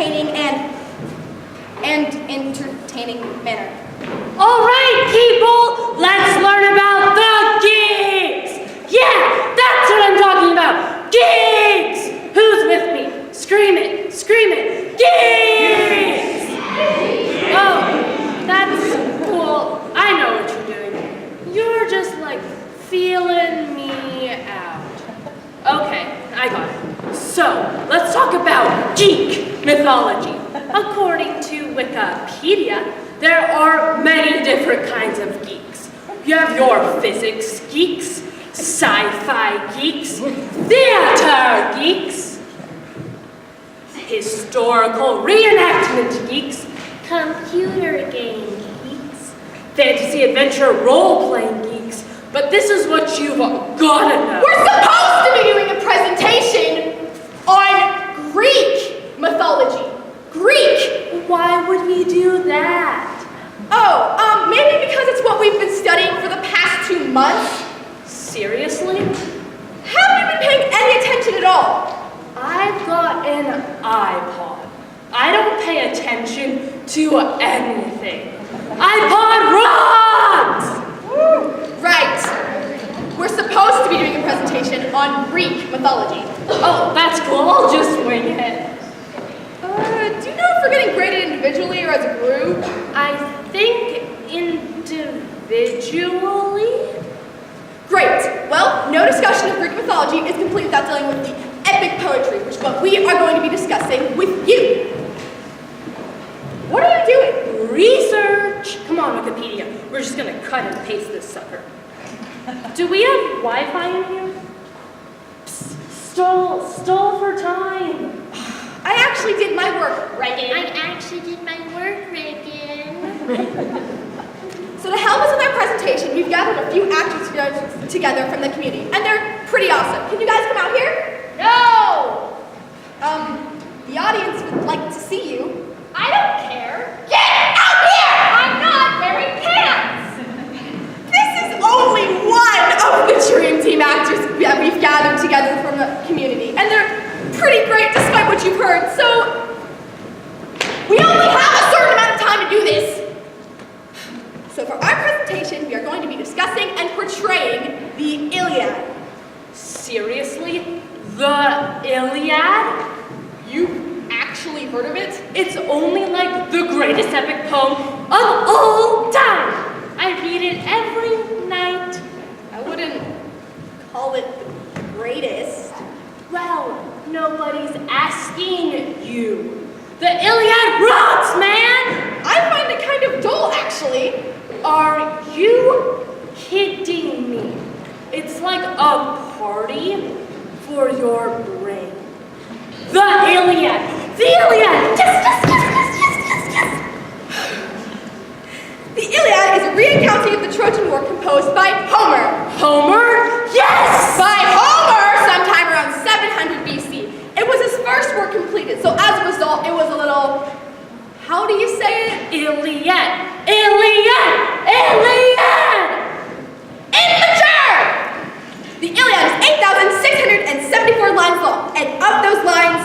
entertaining and entertaining manner. All right, people, let's learn about the geeks. Yeah, that's what I'm talking about. Geeks. Who's with me? Scream it, scream it. Geeks. Oh, that's cool. I know what you're doing. You're just like feeling me out. Okay, I got it. So, let's talk about geek mythology. According to Wikipedia, there are many different kinds of geeks. You have your physics geeks, sci-fi geeks, theater geeks, historical reenactment geeks, computer game geeks, fantasy adventure role-playing geeks, but this is what you've gotta know. We're supposed to be doing a presentation on Greek mythology. Greek! Why would we do that? Oh, maybe because it's what we've been studying for the past 2 months. Seriously? Haven't you been paying any attention at all? I've got an iPod. I don't pay attention to anything. iPod rocks! Right. We're supposed to be doing a presentation on Greek mythology. Oh, that's cool. I'll just wing it. Do you know if we're getting graded individually or as a group? I think individually. Great. Well, no discussion of Greek mythology is complete without dealing with the epic poetry, which is what we are going to be discussing with you. What are you doing? Research. Come on, Wikipedia. We're just gonna cut and paste this sucker. Do we have Wi-Fi in here? Psst, stole for time. I actually did my work, Reagan. I actually did my work, Reagan. So to help us with our presentation, we've gathered a few actors together from the community, and they're pretty awesome. Can you guys come out here? No! The audience would like to see you. I don't care. Get out here! I'm not wearing pants! This is only one of the Dream Team actors that we've gathered together from the community, and they're pretty great despite what you've heard, so we only have a certain amount of time to do this. So for our presentation, we are going to be discussing and portraying the Iliad. Seriously? The Iliad? You've actually heard of it? It's only like the greatest epic poem of all time. I read it every night. I wouldn't call it the greatest. Well, nobody's asking you. The Iliad rocks, man! I find it kind of dull, actually. Are you kidding me? It's like a party for your brain. The Iliad! The Iliad! Yes, yes, yes, yes, yes, yes, yes! The Iliad is a recounting of the Trojan War composed by Homer. Homer? Yes! By Homer sometime around 700 BC. It was his first work completed, so as a result, it was a little, how do you say it? Iliad! Iliad! Iliad! Immature! The Iliad is 8,674 lines long, and of those lines,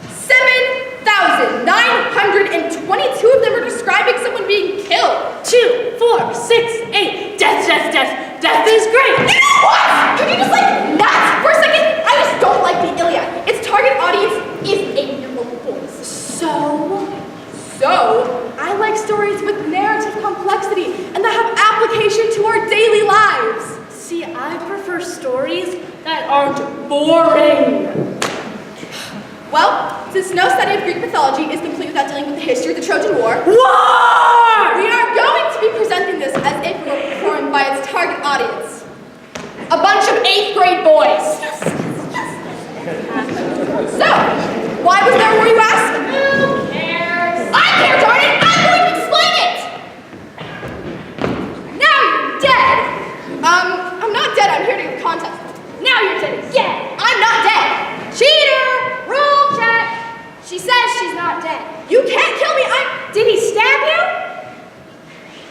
7,922 of them are describing someone being killed. 2, 4, 6, 8. Death, death, death. Death is great. You know what? Can you just not for a second? I just don't like the Iliad. Its target audience is 8-year-old boys. So, I like stories with narrative complexity and that have application to our daily lives. See, I prefer stories that aren't boring. Well, since no study of Greek mythology is complete without dealing with the history of the Trojan War, War! we are going to be presenting this as if it were performed by its target audience. A bunch of 8th grade boys. So, why was there a war, you ask? Who cares? I care, darn it! I'm going to explain it! Now you're dead. I'm not dead, I'm here to give contest. Now you're dead again. I'm not dead. Cheater! Rule check. She says she's not dead. You can't kill me, Did he stab you?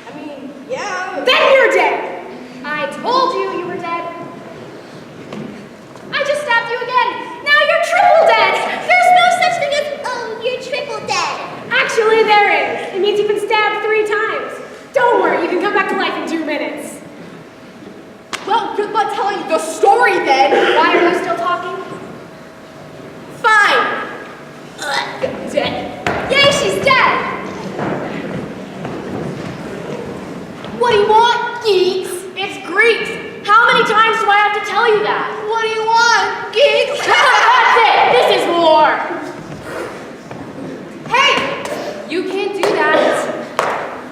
I mean, yeah. Then you're dead. I told you you were dead. I just stabbed you again. Now you're triple dead. There's no such thing as means you've been stabbed 3 times. Don't worry, you can come back to life in 2 minutes. Well, good luck telling the story then. Why are you still talking? Fine. Dead. Yay, she's dead. What do you want, geeks? It's Greeks. How many times do I have to tell you that? What do you want, geeks? That's it. This is war. Hey, you can't do that.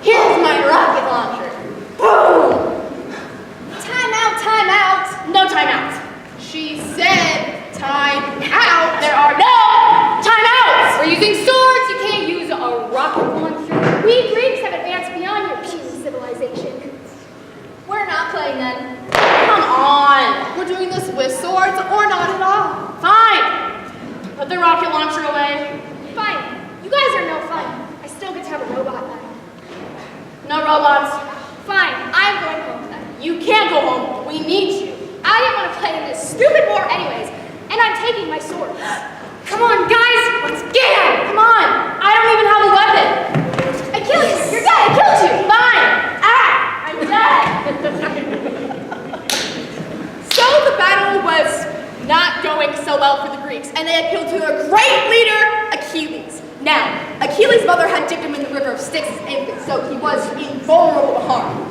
Here's my rocket launcher. Boom. Time out, time out. No timeouts. She said time out. There are no timeouts. We're using swords, you can't use a rocket launcher. We Greeks have advanced beyond your puny civilization. We're not playing then. Come on. We're doing this with swords or not at all. Fine. Put the rocket launcher away. Fine, you guys are no fun. I still get to have a robot then. No robots. Fine, I'm going home then. You can't go home. We need you. I didn't want to play in this stupid war anyways, and I'm taking my sword. Come on, guys, let's get him! Come on. I don't even have a weapon. I killed you! You're dead! I killed you! Fine. Ah, I'm dead. So the battle was not going so well for the Greeks, and they appealed to their great leader, Achilles. Now, Achilles' mother had dipped him in the river of Styx as infant, so he was invulnerable to harm.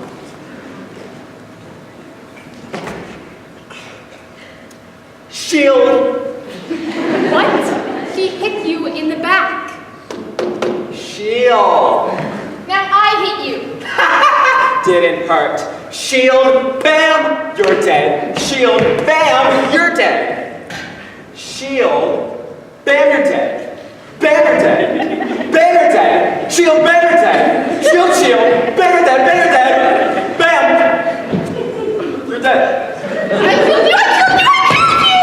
Shield! What? He hit you in the back. Shield! Now I hit you. Didn't hurt. Shield, bam, you're dead. Shield, bam, you're dead. Shield, bam, you're dead. Bam, you're dead. Bam, you're dead. Shield, bam, you're dead. Shield, shield, bam, you're dead. Bam, you're dead. Bam! You're dead. I killed you! I killed you! I killed you!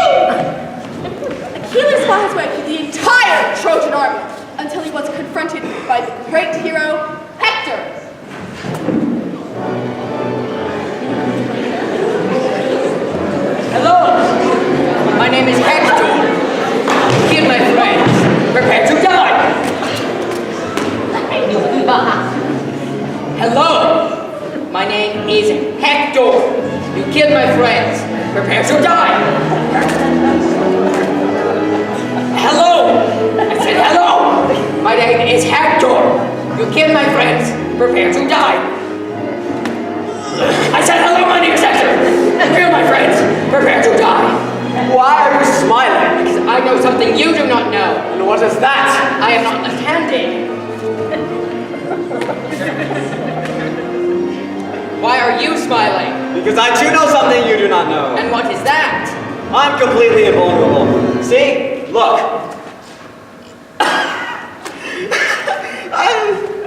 Achilles fought his way through the entire Trojan army until he was confronted by the great hero, Hector. Hello, my name is Hector. Kill my friends. Prepare to die. Hello, my name is Hector. You killed my friends. Prepare to die. Hello, I said hello. My name is Hector. You killed my friends. Prepare to die. I said hello, my name is Hector. You killed my friends. Prepare to die. Why are you smiling? Because I know something you do not know. And what is that? I am not left-handed. Why are you smiling? Because I too know something you do not know. And what is that? I'm completely invulnerable. See? Look.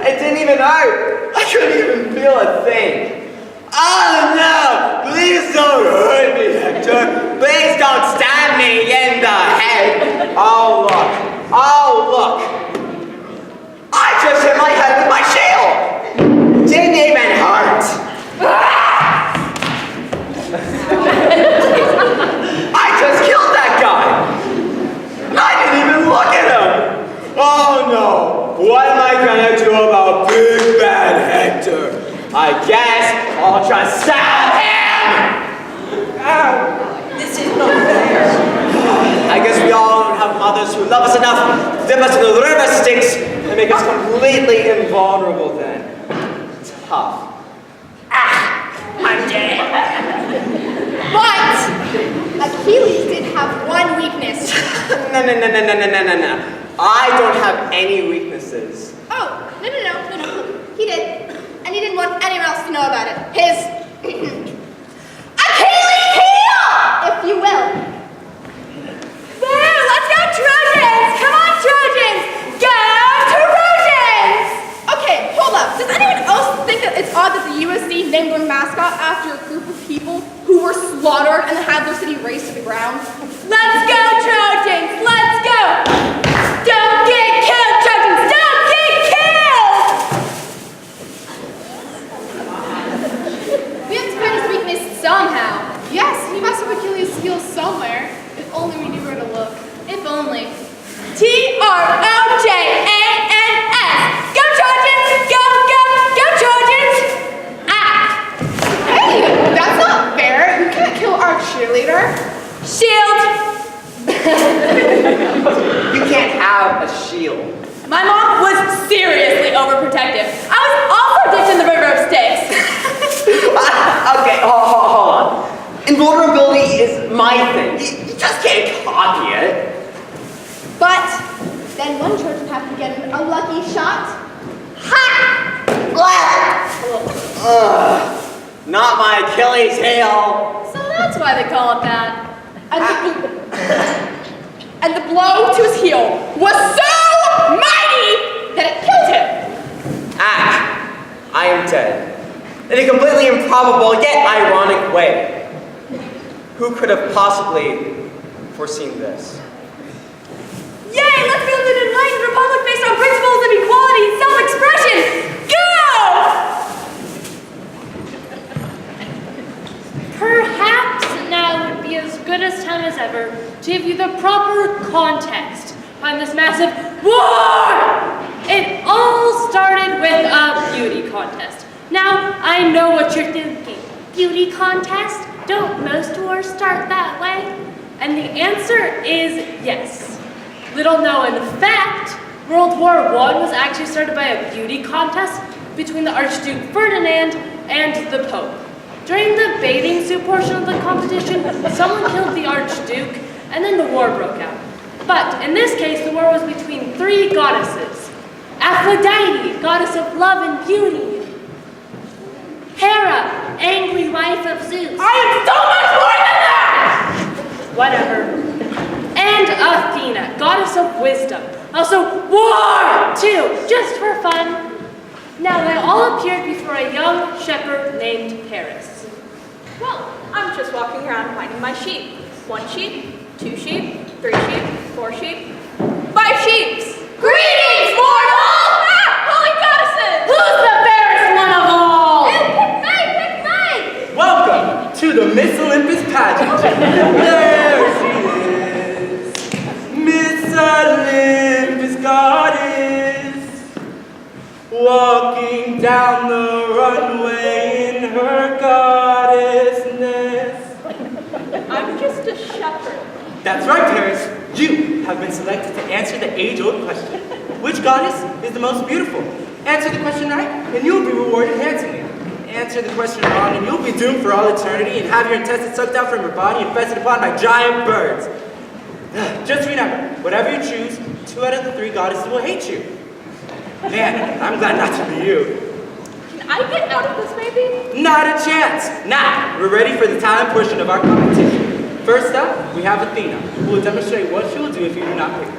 It didn't even hurt. I couldn't even feel a thing. Oh no! Please don't hurt me, Hector. Please don't stab me in the head. Oh look. Oh look. I just hit my head with my shield. Didn't even hurt. I just killed that guy. I didn't even look at him. Oh no. What am I gonna do about Big Bad Hector? I guess I'll just stab him! This is not fair. I guess we all don't have mothers who love us enough to dip us in the river Styx and make us completely invulnerable then. Tough. I'm dead. But Achilles did have one weakness. No. I don't have any weaknesses. Oh, no. He did. And he didn't want anyone else to know about it. His Achilles heel, if you will. Woo! Let's go Trojans! Come on, Trojans! Go Trojans! Okay, hold up. Does anyone else think that it's odd that the USC named their mascot after a group of people who were slaughtered and had their city razed to the ground? Let's go Trojans! Let's go! Don't get killed, Trojans! Don't get killed! We have to find his weakness somehow. Yes, he must have Achilles' heel somewhere. If only we knew where to look. If only. Trojans! Go Trojans! copy it. But then one church happened to get a lucky shot. Ha! Not my Achilles heel. So that's why they call it that. And the blow to his heel was so mighty that it killed him. I am dead. In a completely improbable yet ironic way. Who could have possibly foreseen this? Yay, let's build an enlightened republic based on principles of equality and self-expression. Go! Perhaps now would be as good a time as ever to give you the proper context behind this massive war! It all started with a beauty contest. Now, I know what you're thinking. Beauty contest? Don't most wars start that way? And the answer is yes. Little known fact, World War I was actually started by a beauty contest between the Archduke Ferdinand and the Pope. During the bathing suit portion of the competition, someone killed the Archduke, and then the war broke out. But in this case, the war was between three goddesses. Aphrodite, goddess of love and beauty. Hera, angry wife of Zeus. I am so much more than that! Whatever. And Athena, goddess of wisdom. Also, war, too, just for fun. Now, they all appeared before a young shepherd named Paris. Well, I'm just walking around finding my sheep. 1 sheep, 2 sheep, 3 sheep, 4 sheep, 5 sheeps. Greetings, mortal! Holy goddesses! Who's the fairest one of all? Pick me! Welcome to the Miss Olympus pageant. There she is, Miss Olympus goddess, walking down the runway in her goddessness. I'm just a shepherd. That's right, Paris. You have been selected to answer the age-old question. Which goddess is the most beautiful? Answer the question right, and you'll be rewarded handsomely. Answer the question wrong, and you'll be doomed for all eternity and have your intestines sucked out from your body and feasted upon by giant birds. Just remember, whatever you choose, 2 out of the 3 goddesses will hate you. Man, I'm glad not to be you. Can I get out of this, maybe? Not a chance. Now, we're ready for the talent portion of our competition. First up, we have Athena, who will demonstrate what she will do if you do not pick her.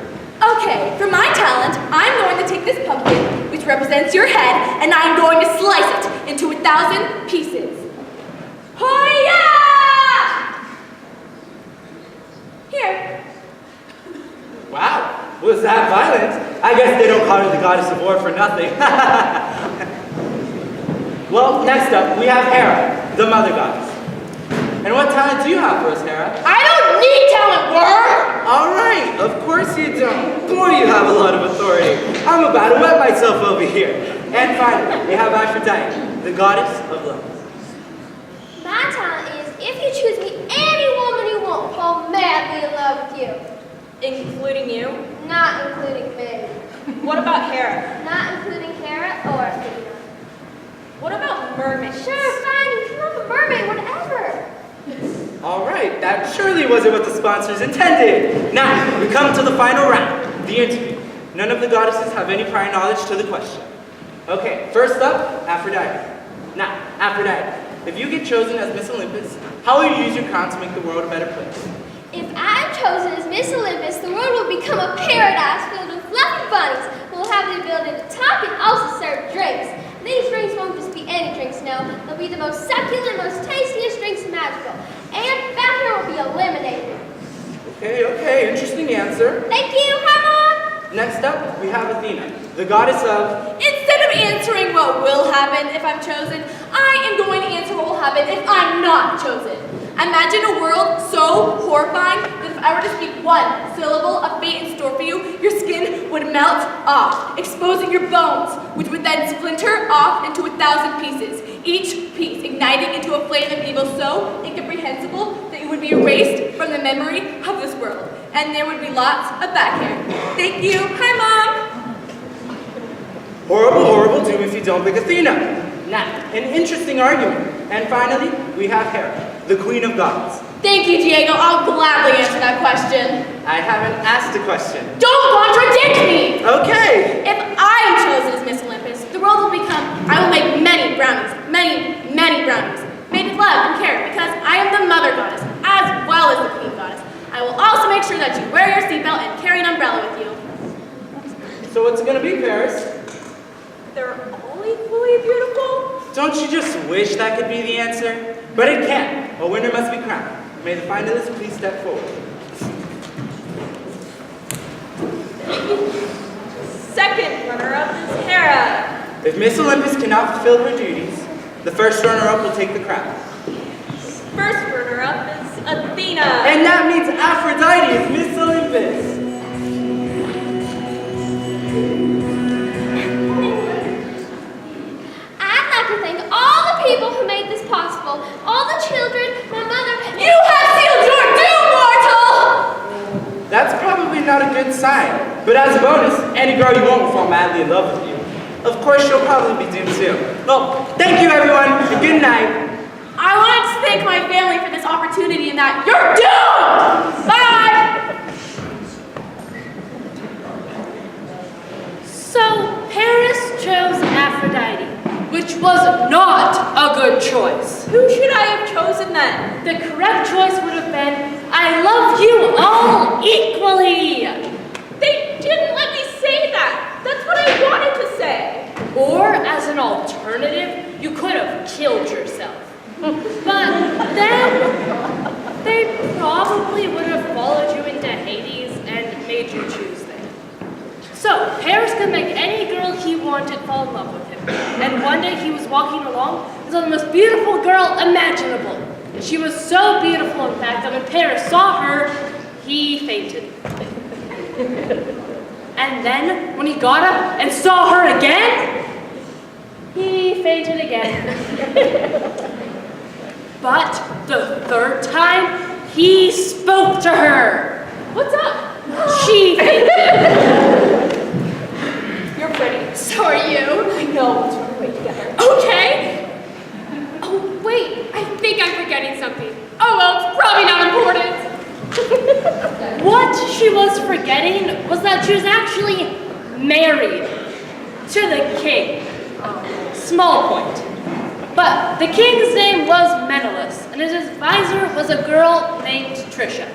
Okay, for my talent, I'm going to take this pumpkin, which represents your head, and I'm going to slice it into 1,000 pieces. Hoya! Here. Wow, was that violent? I guess they don't call her the goddess of war for nothing. Well, next up, we have Hera, the mother goddess. And what talent do you have for us, Hera? I don't need talent, worm! All right, of course you don't. Boy, you have a lot of authority. I'm about to wet myself over here. And finally, we have Aphrodite, the goddess of love. My talent is, if you choose me, any woman you want will fall madly in love with you. Including you? Not including me. What about Hera? Not including Hera or Athena. What about mermaids? Sure, fine, you can love a mermaid, whatever. All right, that surely wasn't what the sponsors intended. Now, we come to the final round, the interview. None of the goddesses have any prior knowledge to the question. Okay, first up, Aphrodite. Now, Aphrodite, if you get chosen as Miss Olympus, how will you use your crown to make the world a better place? If I'm chosen as Miss Olympus, the world will become a paradise filled with fluffy bunnies who will have the ability to talk and also serve drinks. These drinks won't just be any drinks, no. They'll be the most succulent, most tastiest drinks imaginable. And fat hair will be eliminated. Okay, interesting answer. Thank you, hi Mom! Next up, we have Athena, the goddess of... Instead of answering what will happen if I'm chosen, I am going to answer what will happen if I'm not chosen. Imagine a world so horrifying that if I were to speak one syllable of fate in store for you, your skin would melt off, exposing your bones, which would then splinter off into 1,000 pieces, each piece igniting into a flame of evil so incomprehensible that you would be erased from the memory of this world. And there would be lots of back hair. Thank you. Hi, Mom. Horrible, horrible doom if you don't pick Athena. Now, an interesting argument. And finally, we have Hera, the queen of gods. Thank you, Diego. I'll gladly answer that question. I haven't asked a question. Don't contradict me! Okay. If I am chosen as Miss Olympus, the world will become, I will make many brownies, many brownies, made with love and care, because I am the mother goddess, as well as the queen goddess. I will also make sure that you wear your seatbelt and carry an umbrella with you. So what's it gonna be, Paris? They're all equally beautiful. Don't you just wish that could be the answer? But it can't. A winner must be crowned. May the finalists please step forward. Second runner-up is Hera. If Miss Olympus cannot fulfill her duties, the first runner-up will take the crown. First runner-up is Athena. And that means Aphrodite is Miss Olympus. I'd like to thank all the people who made this possible. All the children, my mother. You have sealed your doom, mortal! That's probably not a good sign. But as a bonus, any girl you want will fall madly in love with you. Of course, she'll probably be doomed too. Well, thank you everyone, and good night. I wanted to thank my family for this opportunity and that you're doomed! Bye! So Paris chose Aphrodite, which was not a good choice. Who should I have chosen then? The correct choice would have been, I love you all equally. They didn't let me say that. That's what I wanted to say. Or as an alternative, you could have killed yourself. But then they probably would have followed you into Hades and made you choose them. So Paris could make any girl he wanted fall in love with him. And one day he was walking along and saw the most beautiful girl imaginable. She was so beautiful, in fact, that when Paris saw her, he fainted. And then, when he got up and saw her again, he fainted again. But the third time, he spoke to her. What's up? She fainted. You're pretty. So are you. I know, let's run away together. Okay. Oh, wait, I think I'm forgetting something. Oh, well, it's probably not important. What she was forgetting was that she was actually married to the king. Small point. But the king's name was Menelaus, and his advisor was a girl named Trisha.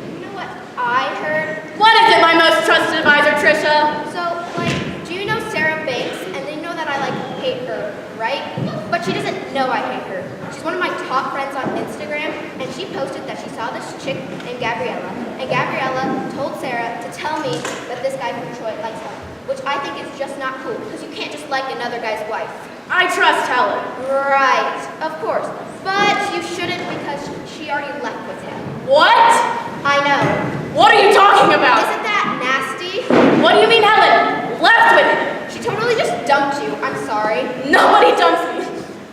You know what I heard? What is it, my most trusted advisor, Trisha? So, do you know Sarah Banks? And you know that I, hate her, right? But she doesn't know I hate her. She's one of my top friends on Instagram, and she posted that she saw this chick named Gabriella, and Gabriella told Sarah to tell me that this guy from Detroit likes her, which I think is just not cool, because you can't just like another guy's wife. I trust Helen. Right, of course. But you shouldn't because she already left with him. What? I know. What are you talking about? Isn't that nasty? What do you mean Helen left with him? She totally just dumped you. I'm sorry. Nobody dumps me.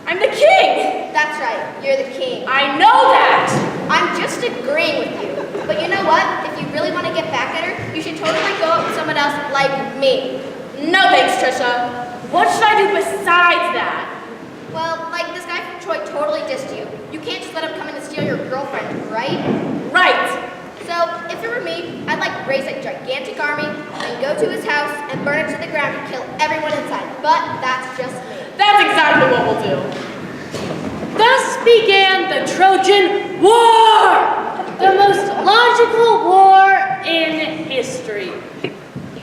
I'm the king. That's right. You're the king. I know that. I'm just agreeing with you. But you know what? If you really want to get back at her, you should totally go up with someone else like me. No thanks, Trisha. What should I do besides that? Well, this guy from Detroit totally dissed you. You can't just let him come in and steal your girlfriend, right? Right. So, if it were me, I'd raise a gigantic army and go to his house and burn it to the ground and kill everyone inside. But that's just me. That's exactly what we'll do. Thus began the Trojan War, the most logical war in history.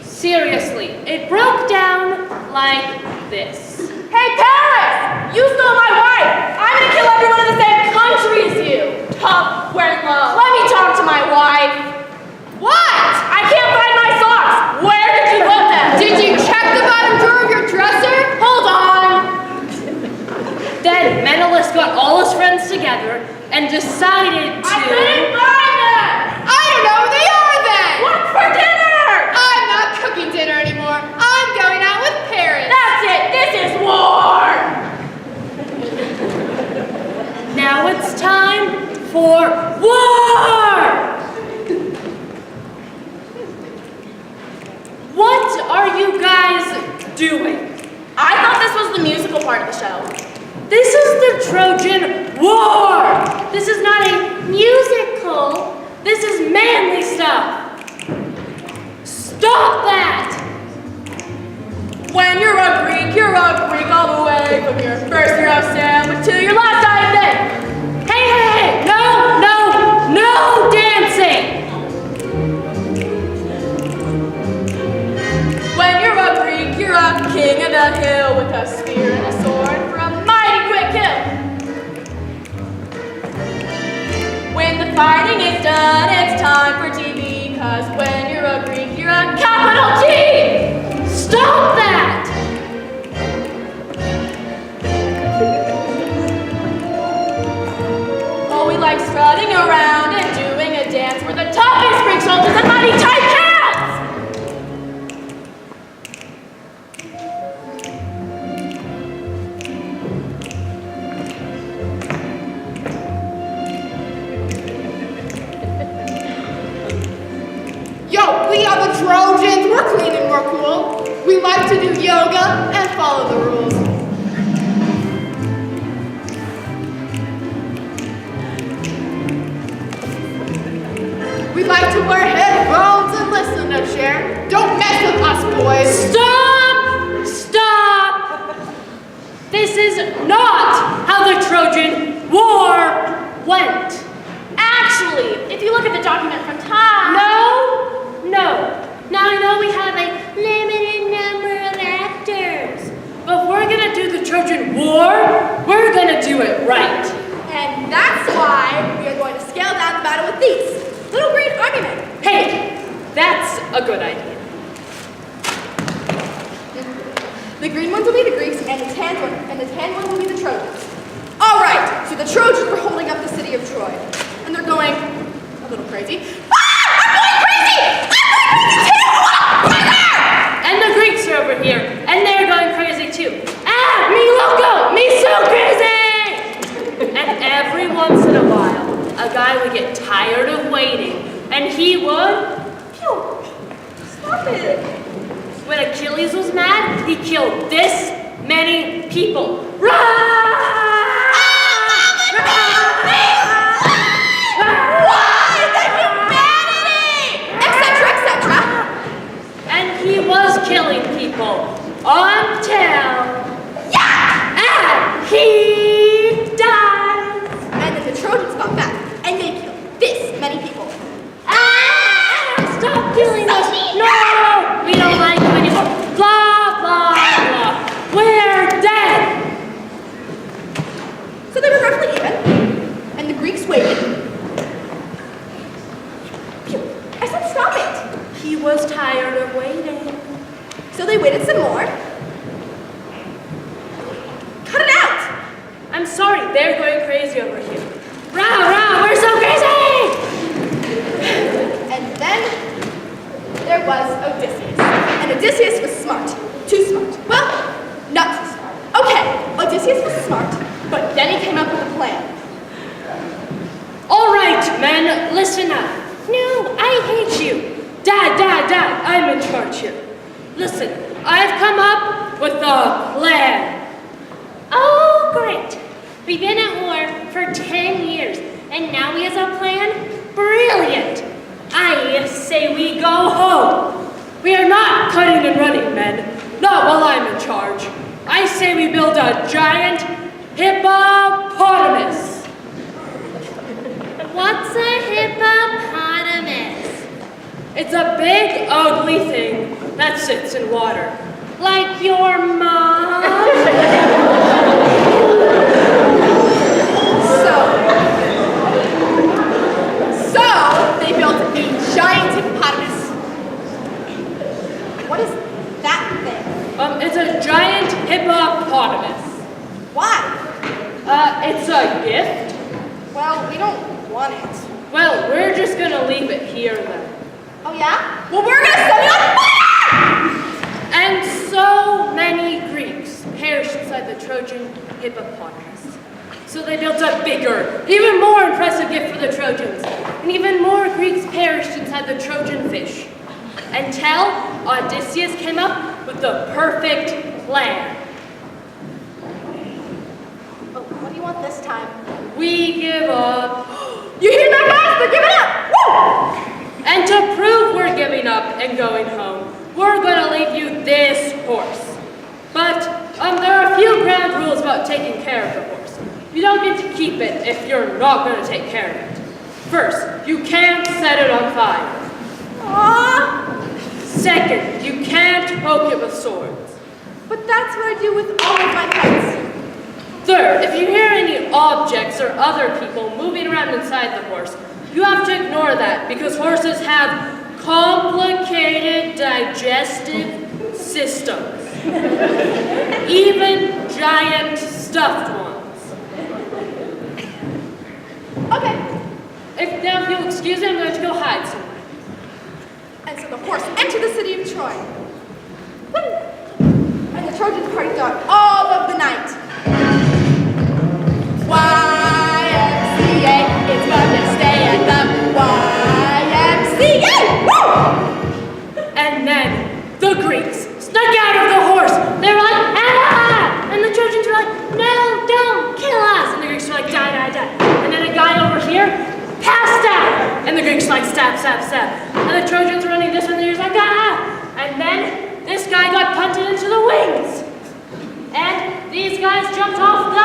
Seriously, it broke down like this. Hey, Paris! You stole my wife! I'm gonna kill everyone in the same country as you! Tough, we're in love. Let me talk to my wife. What? I can't find my socks! Where did you put them? Did you check the bottom drawer of your dresser? Hold on! Then Menelaus got all his friends together and decided to... I couldn't find them! I don't know where they are then! What's for dinner? I'm not cooking dinner anymore. I'm going out with Paris. That's it! This is war! Now it's time for war! What are you guys doing? I thought this was the musical part of the show. This is the Trojan War! this is not a musical. This is manly stuff. Stop that! When you're a Greek all the way from your first year of sandwich to your last diet day. Hey! No dancing! When you're a Greek, you're a king of the hill with a spear and a sword for a mighty quick kill. When the fighting is done, it's time for TV, cause when you're a Greek, you're a capital G! Stop that! Oh, we like strutting around and doing a dance. We're the toughest Greek soldiers and mighty tight cats! Yo, we are the Trojans. We're clean and we're cool. We like to do yoga and follow the rules. We like to wear headphones and listen to Cher. Don't mess with us, boys. Stop! This is not how the Trojan War went. Actually, if you look at the document from time... No. Now I know we have a limited number of actors, but if we're gonna do the Trojan War, we're gonna do it right. And that's why we are going to scale down the battle with these little green army men. Hey, that's a good idea. The green ones will be the Greeks, and the tan one will be the Trojans. All right, so the Trojans were holding up the city of Troy, and they're going a little crazy. I'm going crazy! And the Greeks are over here, and they're going crazy too. Me loco! Me so crazy! And every once in a while, a guy would get tired of waiting, and he would... Stop it! When Achilles was mad, he killed this many people. Run! And he was killing people until he died. And then the Trojans got back, and they killed this many people. Stop killing us! No! We don't like you anymore. Blah, blah, blah. We're dead! So they were roughly even, and the Greeks waited. Phew, I said stop it! He was tired of waiting. So they waited some more. Cut it out! I'm sorry, they're going crazy over here. Rah, we're so crazy! And then there was Odysseus. And Odysseus was smart. Too smart. Well, not too smart. Okay, Odysseus was smart, but then he came up with a plan. All right, men, listen up. No, I hate you. Dad, I'm in charge here. Listen, I've come up with a plan. Oh, great. We've been at war for 10 years, and now he has a plan? Brilliant. I say we go home. We are not cutting and running, men. Not while I'm in charge. I say we build a giant hippopotamus. What's a hippopotamus? It's a big, ugly thing that sits in water. Like your mom? So they built a giant hippopotamus. What is that thing? It's a giant hippopotamus. Why? It's a gift. Well, we don't want it. Well, we're just gonna leave it here then. Oh yeah? Well, we're gonna set it on fire! And so many Greeks perished inside the Trojan hippopotamus. So they built a bigger, even more impressive gift for the Trojans. And even more Greeks perished inside the Trojan fish. Until Odysseus came up with the perfect plan. Oh, what do you want this time? We give up. You hear that, guys? They're giving up! Woo! And to prove we're giving up and going home, we're gonna leave you this horse. But there are a few ground rules about taking care of the horse. You don't get to keep it if you're not gonna take care of it. First, you can't set it on fire. Second, you can't poke it with swords. But that's what I do with all of my pets. Third, if you hear any objects or other people moving around inside the horse, you have to ignore that because horses have complicated digestive systems. Even giant stuffed ones. Okay. If you'll excuse me, I'm going to go hide somewhere. And so the horse entered the city of Troy. And the Trojans partied on all of the night. YMCA, it's fun to stay at the YMCA! Woo! And then the Greeks snuck out of the horse. They were like, ah! And the Trojans were like, no, don't kill us. And the Greeks were like, die, die, die. And then a guy over here passed out. And the Greeks were like, stab, stab, stab. And the Trojans were running this way, and he was like, ah! And then this guy got punted into the wings. And these guys jumped off the